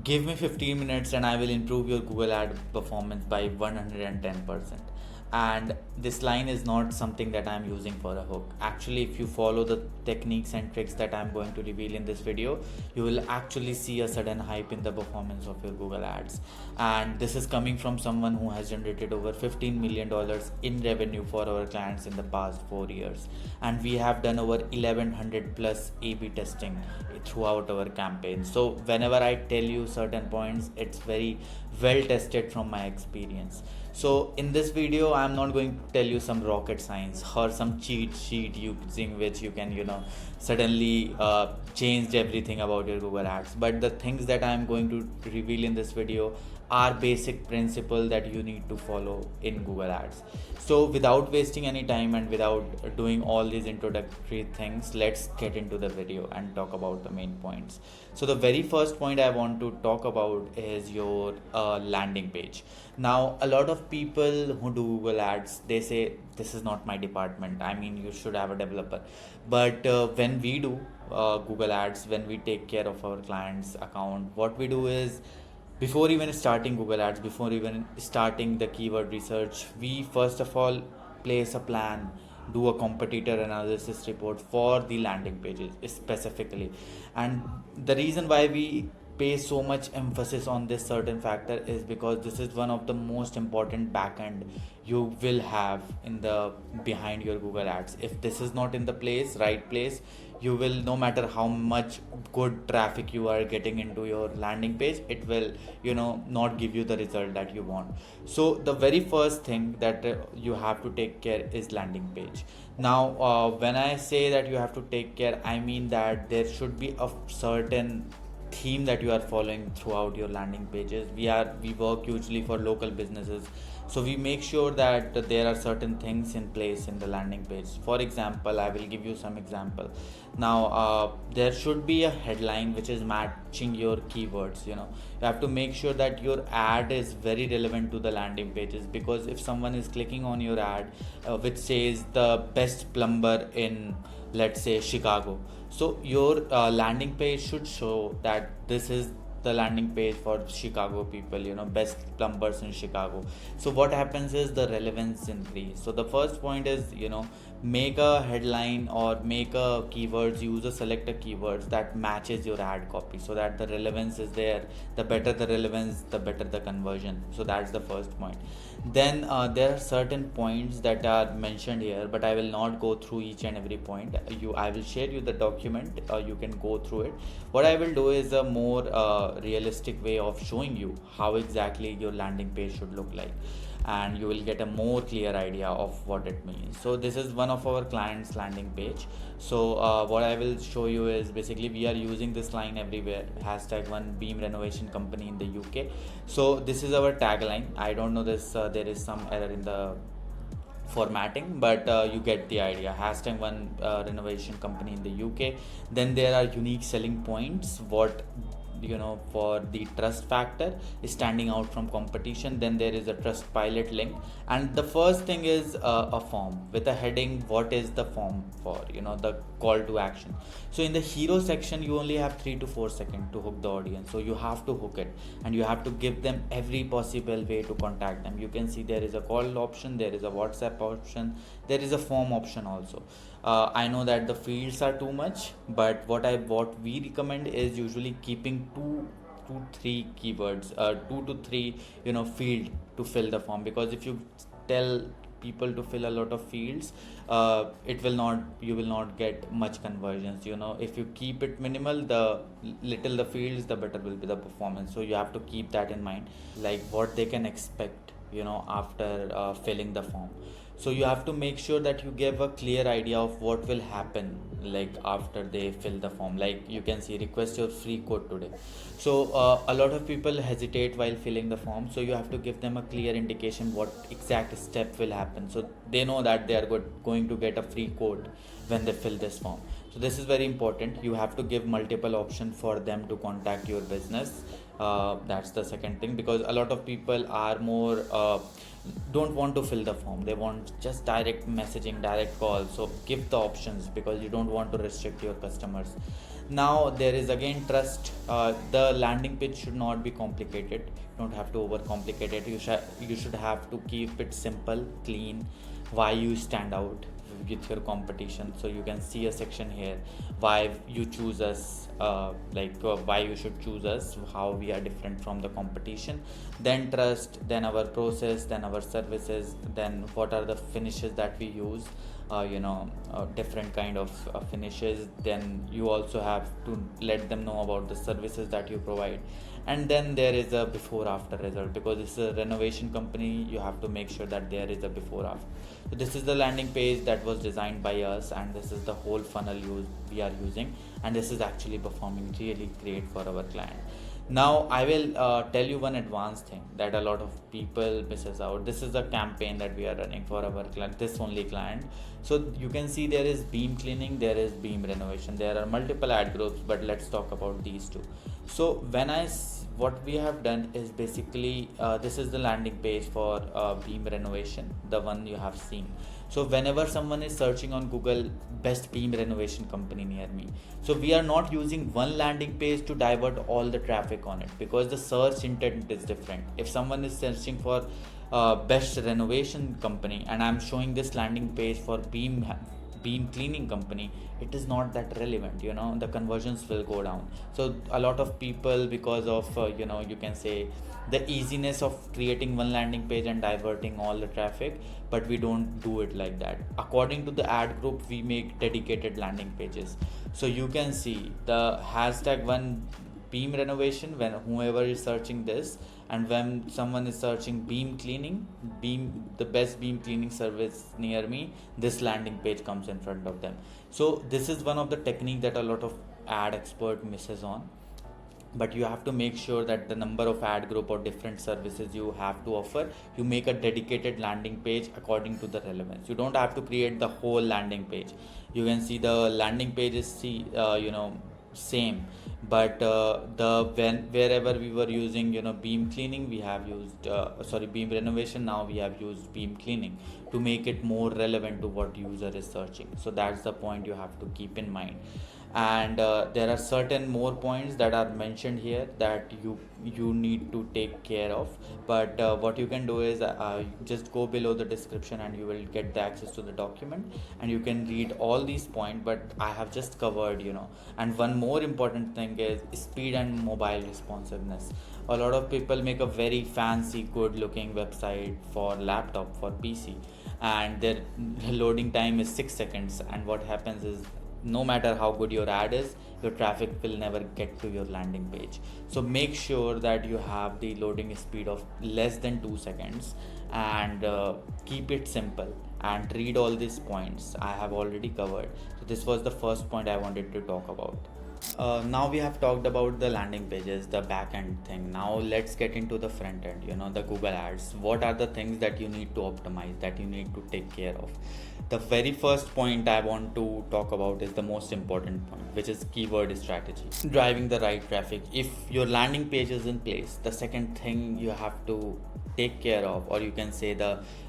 Give me 15 minutes and I will improve your Google ad performance by 110%. And this line is not something that I'm using for a hook. Actually, if you follow the techniques and tricks that I'm going to reveal in this video, you will actually see a sudden hype in the performance of your Google ads. And this is coming from someone who has generated over $15 million in revenue for our clients in the past 4 years. And we have done over 1100 plus A/B testing throughout our campaign. So whenever I tell you certain points, it's very well tested from my experience. So in this video, I'm not going to tell you some rocket science or some cheat sheet using which you can suddenly change everything about your Google ads. But the things that I'm going to reveal in this video are basic principle that you need to follow in Google ads. So without wasting any time and without doing all these introductory things, let's get into the video and talk about the main points. So the very first point I want to talk about is your landing page. Now, a lot of people who do Google ads, they say this is not my department. I mean, you should have a developer. But when we do Google ads, when we take care of our client's account, what we do is, before even starting Google ads, before even starting the keyword research, we first of all place a plan, do a competitor analysis report for the landing pages specifically. And the reason why we pay so much emphasis on this certain factor is because this is one of the most important backend you will have in the behind your Google ads. If this is not in the right place, you will, no matter how much good traffic you are getting into your landing page, it will not give you the result that you want. So the very first thing that you have to take care is landing page. Now when I say that you have to take care, I mean that there should be a certain theme that you are following throughout your landing pages. We work usually for local businesses, so we make sure that there are certain things in place in the landing page. For example, I will give you some example. Now there should be a headline which is matching your keywords. You have to make sure that your ad is very relevant to the landing pages, because if someone is clicking on your ad which says the best plumber in, let's say, Chicago, so your landing page should show that this is the landing page for Chicago people, best plumbers in Chicago. So what happens is the relevance increase. So the first point is, make a headline or make a keywords, use a selector keywords that matches your ad copy, so that the relevance is there. The better the relevance, the better the conversion. So that's the first point. Then there are certain points that are mentioned here, but I will not go through each and every point. I will share you the document, you can go through it. What I will do is a more realistic way of showing you how exactly your landing page should look like, and you will get a more clear idea of what it means. So this is one of our clients' landing page. So what I will show you is, basically we are using this line everywhere, #1 beam renovation company in the UK. So this is our tagline. I don't know this, there is some error in the formatting, but you get the idea. #1 renovation company in the UK. Then there are unique selling points, what for the trust factor is standing out from competition. Then there is a trust pilot link, and the first thing is a form with a heading, what is the form for, the call to action. So in the hero section, you only have 3 to 4 seconds to hook the audience. So you have to hook it, and you have to give them every possible way to contact them. You can see there is a call option, there is a WhatsApp option, there is a form option also. I know that the fields are too much, but what we recommend is usually keeping 2 to 3 keywords, 2 to 3 field to fill the form, because if you tell people to fill a lot of fields, you will not get much conversions. If you keep it minimal, the little the fields, the better will be the performance. So you have to keep that in mind, like what they can expect after filling the form. So you have to make sure that you give a clear idea of what will happen like after they fill the form. Like you can see, request your free quote today. So a lot of people hesitate while filling the form, so you have to give them a clear indication what exact step will happen, so they know that they are going to get a free quote when they fill this form. So this is very important. You have to give multiple options for them to contact your business. That's the second thing, because a lot of people are more don't want to fill the form. They want just direct messaging, direct call. So give the options, because you don't want to restrict your customers. Now there is again trust. The landing page should not be complicated. You don't have to overcomplicate it. You should have to keep it simple, clean. Why you stand out with your competition? So you can see a section here. Why you choose us? Why you should choose us? How we are different from the competition? Then trust. Then our process. Then our services. Then what are the finishes that we use? Different kind of finishes. Then you also have to let them know about the services that you provide. And then there is a before after result, because this is a renovation company. You have to make sure that there is a before after. So this is the landing page that was designed by us, and this is the whole funnel we are using, and this is actually performing really great for our client. Now I will tell you one advanced thing that a lot of people misses out. This is a campaign that we are running for our client, this only client. So you can see there is beam cleaning, there is beam renovation, there are multiple ad groups, but let's talk about these two. So what we have done is basically this is the landing page for beam renovation, the one you have seen. So whenever someone is searching on Google best beam renovation company near me, so we are not using one landing page to divert all the traffic on it, because the search intent is different. If someone is searching for best renovation company and I'm showing this landing page for beam cleaning company, it is not that relevant. The conversions will go down. So a lot of people, because of you can say the easiness of creating one landing page and diverting all the traffic, but we don't do it like that. According to the ad group, we make dedicated landing pages. So you can see the hashtag one beam renovation when whoever is searching this, and when someone is searching the best beam cleaning service near me, this landing page comes in front of them. So this is one of the technique that a lot of ad expert misses on. But you have to make sure that the number of ad group or different services you have to offer, you make a dedicated landing page according to the relevance. You don't have to create the whole landing page. You can see the landing pages same, but wherever we were using beam cleaning, we have used beam renovation. Now we have used beam cleaning to make it more relevant to what user is searching. So that's the point you have to keep in mind. And there are certain more points that are mentioned here that you need to take care of. But what you can do is just go below the description and you will get the access to the document, and you can read all these points. But I have just covered and one more important thing is speed and mobile responsiveness. A lot of people make a very fancy good looking website for laptop, for PC, and their loading time is 6 seconds, and what happens is, no matter how good your ad is, your traffic will never get to your landing page. So make sure that you have the loading speed of less than 2 seconds, and keep it simple, and read all these points I have already covered. So this was the first point I wanted to talk about. Now we have talked about the landing pages, the back end thing. Now let's get into the front end, the Google ads. What are the things that you need to optimize, that you need to take care of? The very first point I want to talk about is the most important point, which is keyword strategy. Driving the right traffic. If your landing page is in place, the second thing you have to take care of, or you can say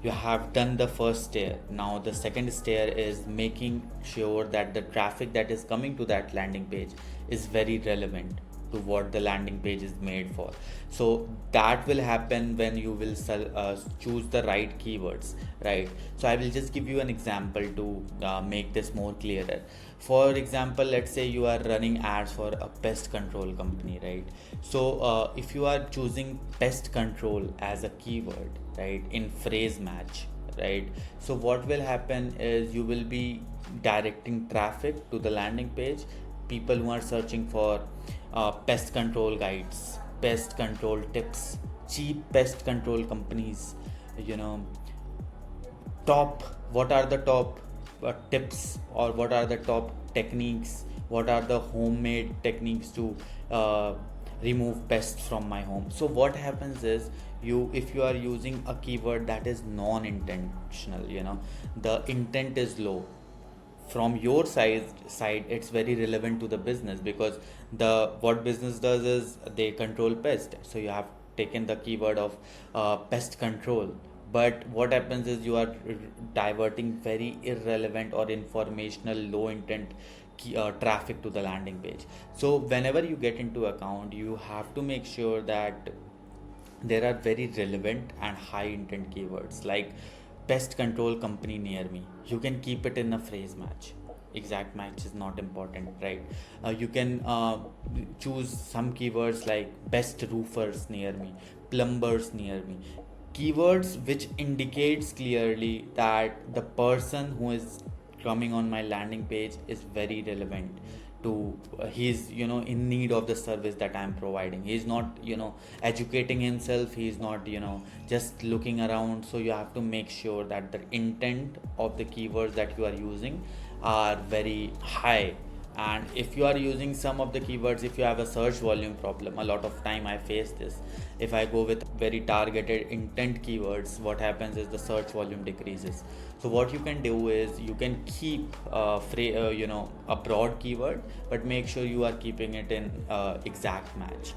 you have done the first stair. Now the second stair is making sure that the traffic that is coming to that landing page is very relevant to what the landing page is made for. So that will happen when you will choose the right keywords, right? So I will just give you an example to make this more clearer. For example, let's say you are running ads for a pest control company, right? So if you are choosing pest control as a keyword, right, in phrase match, right, so what will happen is you will be directing traffic to the landing page. People who are searching for pest control guides, pest control tips, cheap pest control companies, what are the top tips, or what are the top techniques, what are the homemade techniques to remove pests from my home. So what happens is, if you are using a keyword that is non-intentional, the intent is low from your side, it's very relevant to the business, because what business does is they control pest. So you have taken the keyword of pest control, but what happens is you are diverting very irrelevant or informational low intent traffic to the landing page. So whenever you get into account, you have to make sure that there are very relevant and high intent keywords like pest control company near me. You can keep it in a phrase match. Exact match is not important, right? You can choose some keywords like best roofers near me, plumbers near me, keywords which indicates clearly that the person who is coming on my landing page is very relevant to he's in need of the service that I'm providing. He's not educating himself, he's not just looking around. So you have to make sure that the intent of the keywords that you are using are very high. And if you are using some of the keywords, if you have a search volume problem, a lot of time I face this. If I go with very targeted intent keywords, what happens is the search volume decreases. So what you can do is you can keep a broad keyword, but make sure you are keeping it in exact match.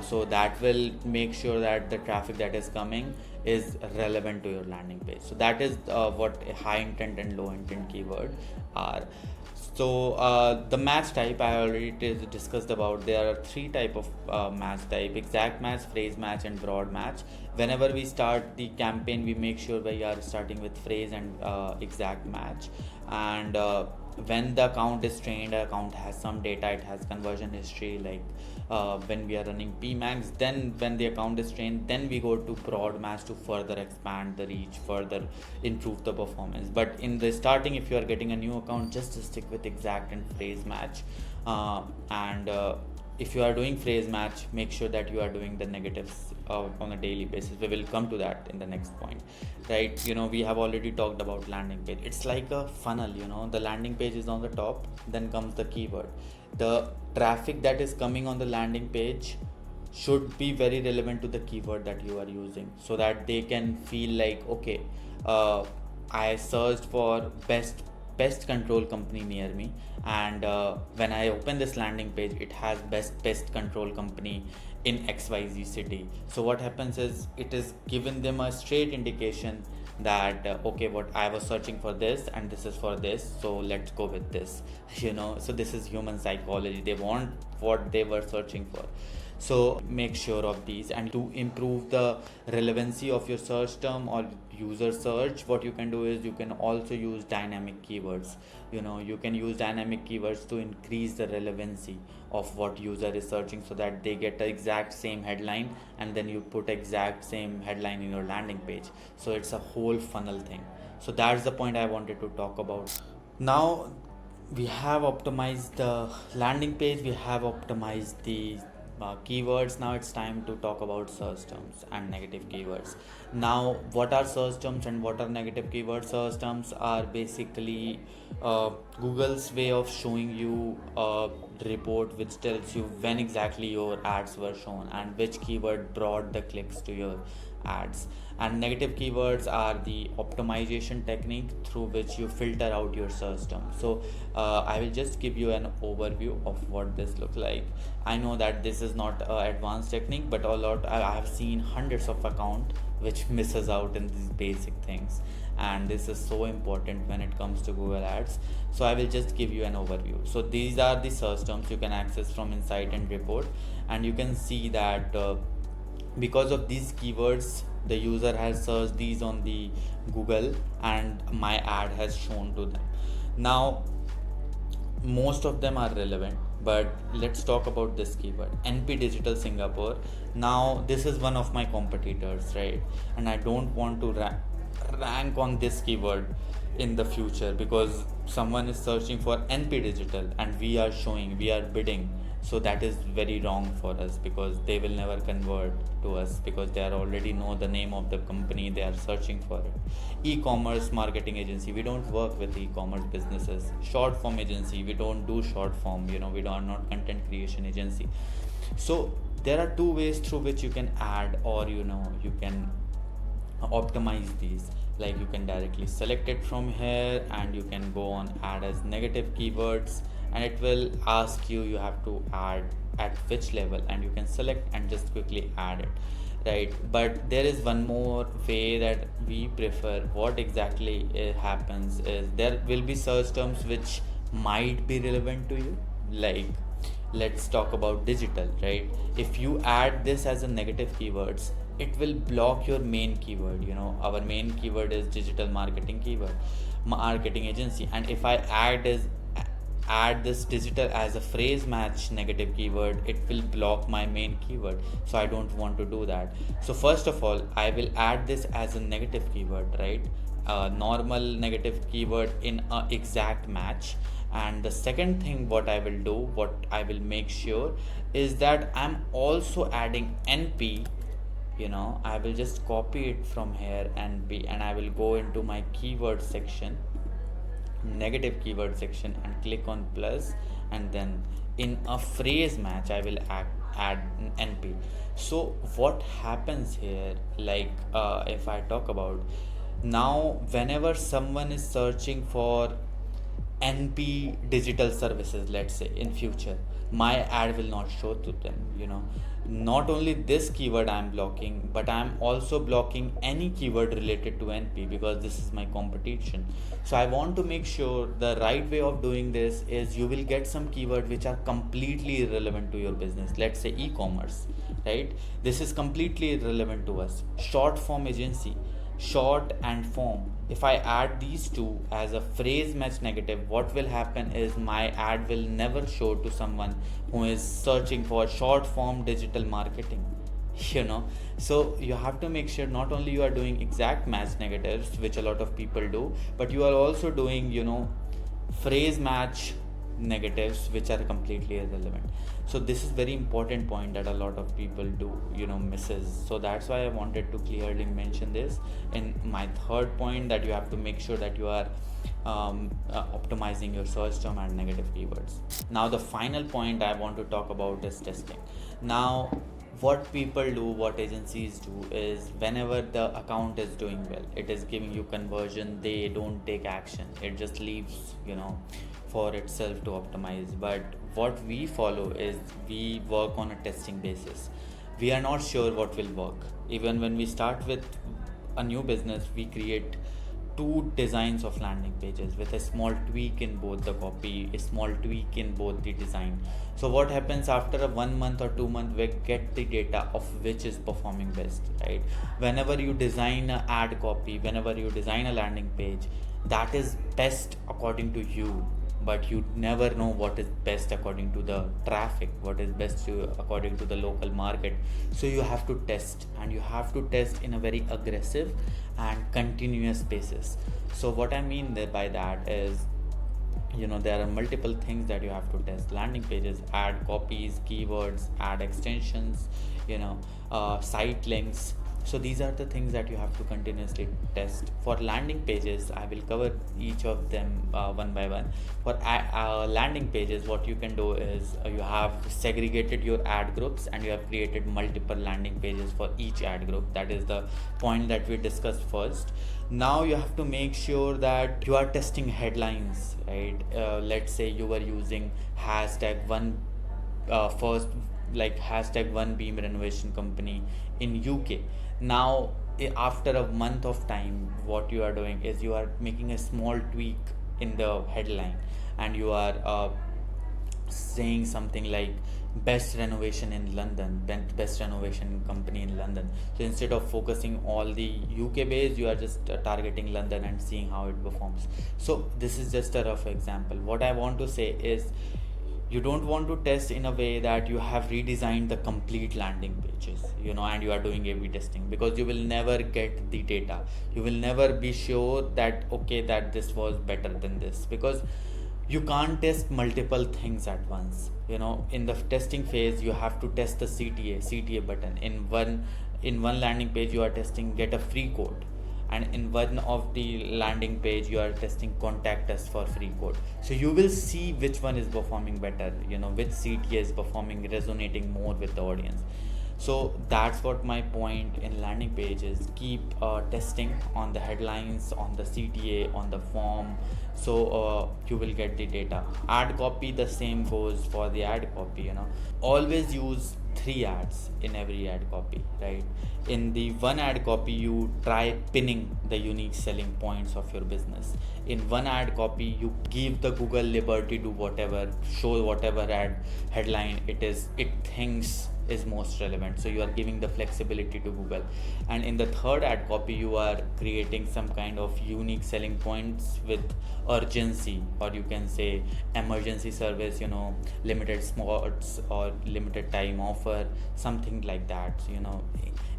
So that will make sure that the traffic that is coming is relevant to your landing page. So that is what a high intent and low intent keyword are. So the match type I already discussed about. There are three type of match type: exact match, phrase match, and broad match. Whenever we start the campaign, we make sure we are starting with phrase and exact match. And when the account is trained, account has some data, it has conversion history, like when we are running PMAX. Then when the account is trained, then we go to broad match to further expand the reach, further improve the performance. But in the starting, if you are getting a new account, just stick with exact and phrase match. And if you are doing phrase match, make sure that you are doing the negatives on a daily basis. We will come to that in the next point, right? We have already talked about landing page. It's like a funnel. The landing page is on the top, then comes the keyword. The traffic that is coming on the landing page should be very relevant to the keyword that you are using, so that they can feel like, okay, I searched for pest control company near me, and when I open this landing page, it has best pest control company in XYZ city. So what happens is it is given them a straight indication that okay, what I was searching for this, and this is for this, so let's go with this. So this is human psychology. They want what they were searching for. So make sure of these. And to improve the relevancy of your search term or user search, what you can do is you can also use dynamic keywords. You can use dynamic keywords to increase the relevancy of what user is searching, so that they get the exact same headline, and then you put exact same headline in your landing page. So it's a whole funnel thing. So that's the point I wanted to talk about. Now we have optimized the landing page, we have optimized the keywords. Now it's time to talk about search terms and negative keywords. Now, what are search terms and what are negative keywords? Search terms are basically Google's way of showing you a report which tells you when exactly your ads were shown and which keyword brought the clicks to your ads. And negative keywords are the optimization technique through which you filter out your search terms. So I will just give you an overview of what this looks like. I know that this is not an advanced technique, but I have seen hundreds of accounts which misses out in these basic things, and this is so important when it comes to Google Ads. So I will just give you an overview. So these are the search terms you can access from Insight and Report, and you can see that because of these keywords, the user has searched these on the Google and my ad has shown to them. Now most of them are relevant, but let's talk about this keyword, NP Digital Singapore. Now this is one of my competitors, right? And I don't want to rank on this keyword in the future, because someone is searching for NP Digital and we are bidding. So that is very wrong for us, because they will never convert to us, because they already know the name of the company they are searching for it. E-commerce marketing agency, we don't work with e-commerce businesses. Short form agency, we don't do short form, we are not content creation agency. So there are two ways through which you can add, or you can optimize these. Like you can directly select it from here and you can go on add as negative keywords, and it will ask you have to add at which level, and you can select and just quickly add it, right? But there is one more way that we prefer. What exactly happens is there will be search terms which might be relevant to you. Like, let's talk about digital, right? If you add this as a negative keywords, it will block your main keyword. Our main keyword is digital marketing keyword, marketing agency, and if I add this digital as a phrase match negative keyword, it will block my main keyword. So I don't want to do that. So first of all, I will add this as a negative keyword, right? Normal negative keyword in a exact match. And the second thing, what I will make sure is that I'm also adding NP. I will just copy it from here and I will go into my keyword section, negative keyword section, and click on plus, and then in a phrase match I will add NP. So what happens here, like if I talk about now, whenever someone is searching for NP digital services, let's say in future, my ad will not show to them. Not only this keyword I'm blocking, but I'm also blocking any keyword related to NP, because this is my competition. So I want to make sure the right way of doing this is you will get some keyword which are completely irrelevant to your business. Let's say e-commerce, right? This is completely irrelevant to us. Short form agency, short and form, if I add these two as a phrase match negative, what will happen is my ad will never show to someone who is searching for short form digital marketing. So you have to make sure not only you are doing exact match negatives, which a lot of people do, but you are also doing phrase match negatives which are completely irrelevant. So this is very important point that a lot of people do misses. So that's why I wanted to clearly mention this in my third point, that you have to make sure that you are optimizing your search term and negative keywords. Now the final point I want to talk about is testing. Now what people do, what agencies do, is whenever the account is doing well, it is giving you conversion, they don't take action, it just leaves for itself to optimize. But what we follow is we work on a testing basis. We are not sure what will work. Even when we start with a new business, we create 2 designs of landing pages with a small tweak in both the copy, a small tweak in both the design. So what happens after a 1 month or 2 month, we get the data of which is performing best, right? Whenever you design an ad copy, whenever you design a landing page, that is best according to you, but you never know what is best according to the traffic, what is best according to the local market. So you have to test, and you have to test in a very aggressive and continuous basis. So what I mean by that is there are multiple things that you have to test: landing pages, ad copies, keywords, ad extensions, site links. So these are the things that you have to continuously test. For landing pages, I will cover each of them one by one. For landing pages, what you can do is you have segregated your ad groups and you have created multiple landing pages for each ad group. That is the point that we discussed first. Now you have to make sure that you are testing headlines, right? Let's say you were using hashtag one beam renovation company in UK. Now after a month of time, what you are doing is you are making a small tweak in the headline, and you are saying something like best renovation in London, best renovation company in London. So instead of focusing all the UK base, you are just targeting London and seeing how it performs. So this is just a rough example. What I want to say is, you don't want to test in a way that you have redesigned the complete landing pages, and you are doing A/B testing, because you will never get the data. You will never be sure that that this was better than this, because you can't test multiple things at once. In the testing phase, you have to test the CTA button. In one landing page, you are testing get a free code, and in one of the landing page you are testing contact us for free code. So you will see which one is performing better, which CTA is performing, resonating more with the audience. So that's what my point in landing page is. Keep testing on the headlines, on the CTA, on the form, so you will get the data. Ad copy, the same goes for the ad copy. Always use 3 ads in every ad copy, right? In the one ad copy, you try pinning the unique selling points of your business. In one ad copy, you give the Google liberty to show whatever ad headline it thinks is most relevant. So you are giving the flexibility to Google. And in the third ad copy, you are creating some kind of unique selling points with urgency, or you can say emergency service, limited spots or limited time offer, something like that,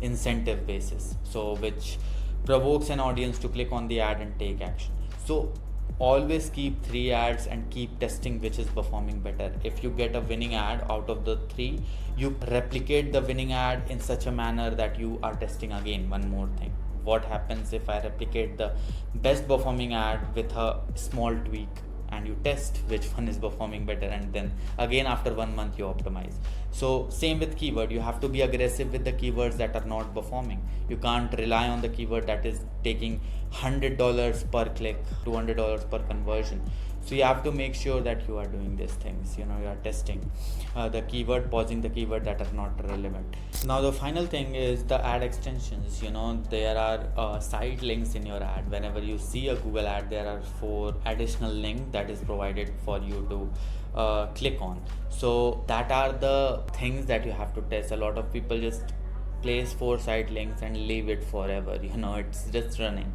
incentive basis, so which provokes an audience to click on the ad and take action. So always keep 3 ads and keep testing which is performing better. If you get a winning ad out of the 3, you replicate the winning ad in such a manner that you are testing again one more thing. What happens if I replicate the best performing ad with a small tweak, and you test which one is performing better, and then again after 1 month you optimize. So same with keyword, you have to be aggressive with the keywords that are not performing. You can't rely on the keyword that is taking $100 per click, $200 per conversion. So you have to make sure that you are doing these things, you are testing the keyword, pausing the keyword that are not relevant. Now the final thing is the ad extensions. There are side links in your ad. Whenever you see a Google ad, there are 4 additional links that is provided for you to click on. So that are the things that you have to test. A lot of people just place 4 side links and leave it forever. It's just running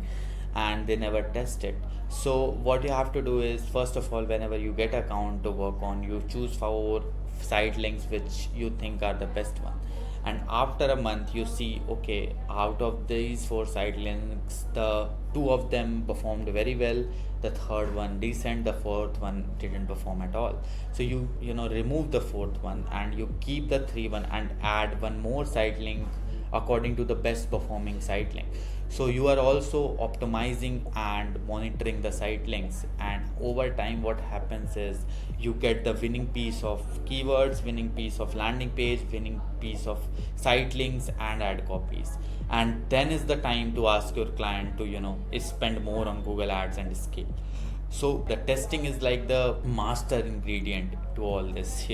and they never test it. So what you have to do is, first of all, whenever you get an account to work on, you choose 4 side links which you think are the best one. And after a month, you see, okay, out of these 4 side links, the 2 of them performed very well, the third one decent, the fourth one didn't perform at all. So you remove the fourth one and you keep the 3 one and add 1 more side link according to the best performing side link. So you are also optimizing and monitoring the site links, and over time what happens is you get the winning piece of keywords, winning piece of landing page, winning piece of site links and ad copies. And then is the time to ask your client to spend more on Google ads and scale. So the testing is like the master ingredient to all this.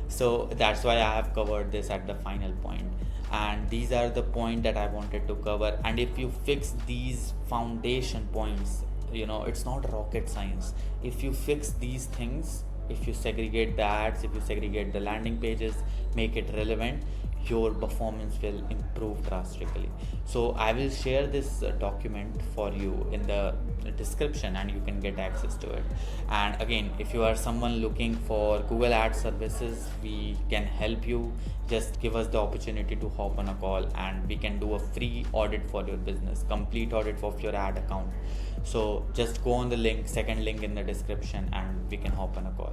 So that's why I have covered this at the final point. And these are the points that I wanted to cover. And if you fix these foundation points, it's not rocket science. If you fix these things, if you segregate the ads, if you segregate the landing pages, make it relevant, your performance will improve drastically. So I will share this document for you in the description and you can get access to it. And again, if you are someone looking for Google Ads services, we can help you. Just give us the opportunity to hop on a call and we can do a free audit for your business, complete audit of your ad account. So just go on the second link in the description, and we can hop on a call.